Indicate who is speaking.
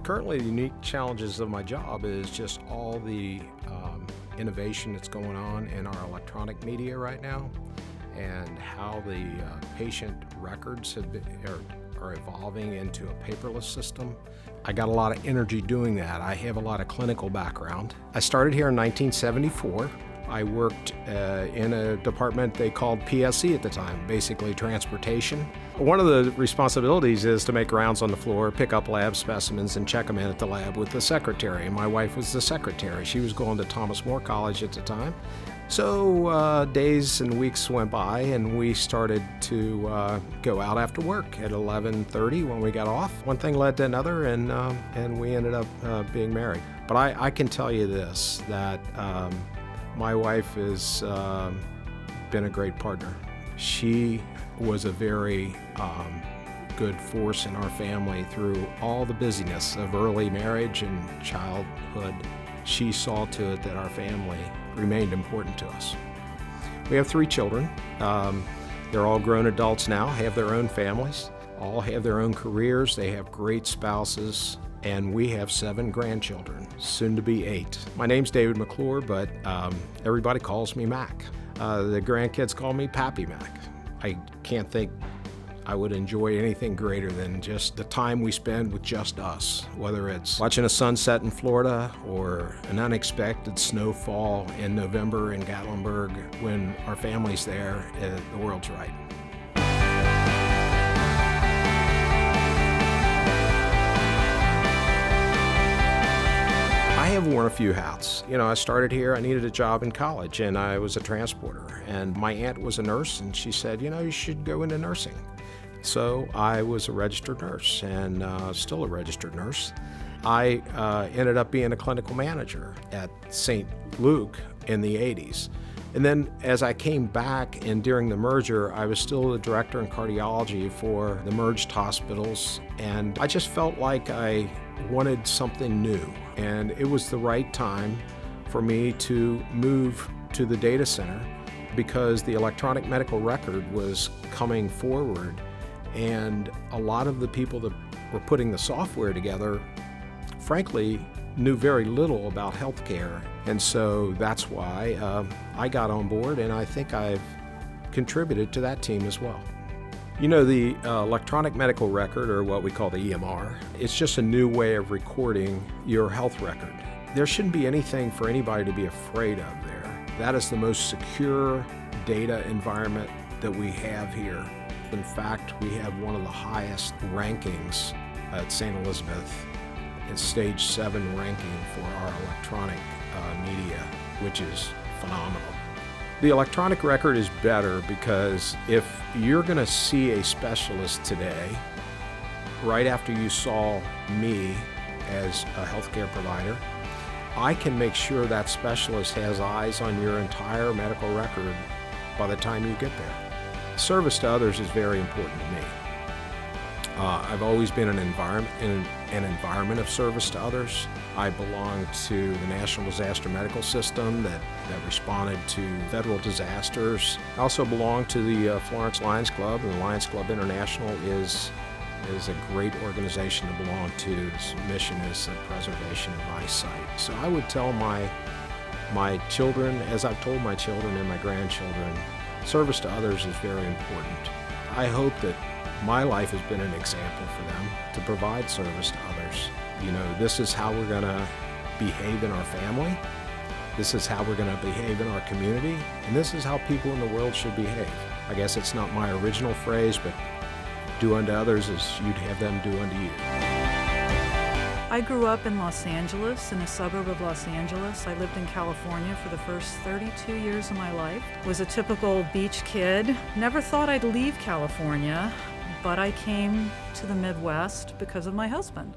Speaker 1: Currently, the unique challenges of my job is just all the innovation that's going on in our electronic media right now, and how the patient records are evolving into a paperless system. I got a lot of energy doing that. I have a lot of clinical background. I started here in 1974. I worked in a department they called PSC at the time, basically transportation. One of the responsibilities is to make rounds on the floor, pick up lab specimens, and check them in at the lab with the secretary. And my wife was the secretary. She was going to Thomas More College at the time. So days and weeks went by, and we started to go out after work at 11:30 when we got off. One thing led to another, and we ended up being married. But I can tell you this, that my wife has been a great partner. She was a very good force in our family through all the busyness of early marriage and childhood. She saw to it that our family remained important to us. We have 3 children. They're all grown adults now, have their own families, all have their own careers. They have great spouses. And we have 7 grandchildren, soon to be 8. My name's David McClure, but everybody calls me Mac. The grandkids call me Pappy Mac. I can't think I would enjoy anything greater than just the time we spend with just us, whether it's watching a sunset in Florida or an unexpected snowfall in November in Gatlinburg. When our family's there, the world's right. I have worn a few hats. You know, I started here, I needed a job in college, and I was a transporter. And my aunt was a nurse, and she said, you know, you should go into nursing. So I was a registered nurse, and still a registered nurse. I ended up being a clinical manager at St. Luke in the 80s. And then as I came back, and during the merger, I was still the director in cardiology for the merged hospitals, and I just felt like I wanted something new. And it was the right time for me to move to the data center because the electronic medical record was coming forward, and a lot of the people that were putting the software together, frankly, knew very little about healthcare. And so that's why I got on board, and I think I've contributed to that team as well. You know, the electronic medical record, or what we call the EMR, it's just a new way of recording your health record. There shouldn't be anything for anybody to be afraid of there. That is the most secure data environment that we have here. In fact, we have one of the highest rankings at St. Elizabeth. It's stage 7 ranking for our electronic media, which is phenomenal. The electronic record is better because if you're going to see a specialist today, right after you saw me as a healthcare provider, I can make sure that specialist has eyes on your entire medical record by the time you get there. Service to others is very important to me. I've always been in an environment of service to others. I belong to the National Disaster Medical System that responded to federal disasters. I also belong to the Florence Lions Club, and the Lions Club International is a great organization to belong to. Its mission is the preservation of eyesight. So I would tell my children, as I've told my children and my grandchildren, service to others is very important. I hope that my life has been an example for them to provide service to others. You know, this is how we're going to behave in our family. This is how we're going to behave in our community. And this is how people in the world should behave. I guess it's not my original phrase, but do unto others as you'd have them do unto you.
Speaker 2: I grew up in Los Angeles, in a suburb of Los Angeles. I lived in California for the first 32 years of my life. Was a typical beach kid. Never thought I'd leave California, but I came to the Midwest because of my husband.